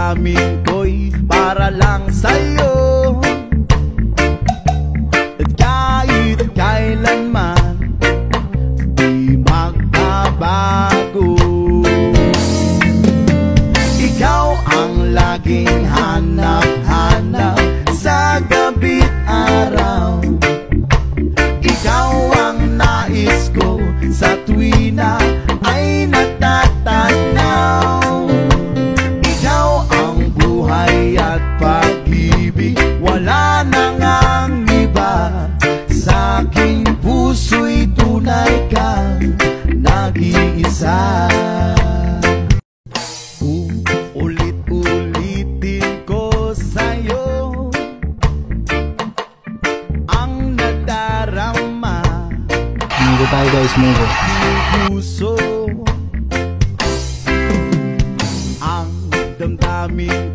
damdamin ko'y para lang sa'yo. At kahit kailanman di magbabago, ikaw ang laging hanap-hanap sa gabi't araw. Ikaw ang nais ko sa tuwi na ay natatanaw. Ikaw ang buhay at pag-ibig, wala nang ang iba. Sa aking puso'y tunay kang nag-iisa. Ulit-ulitin ko sa'yo ang nadarama. Munggo tayo guys, munggo. Puso ang damdamin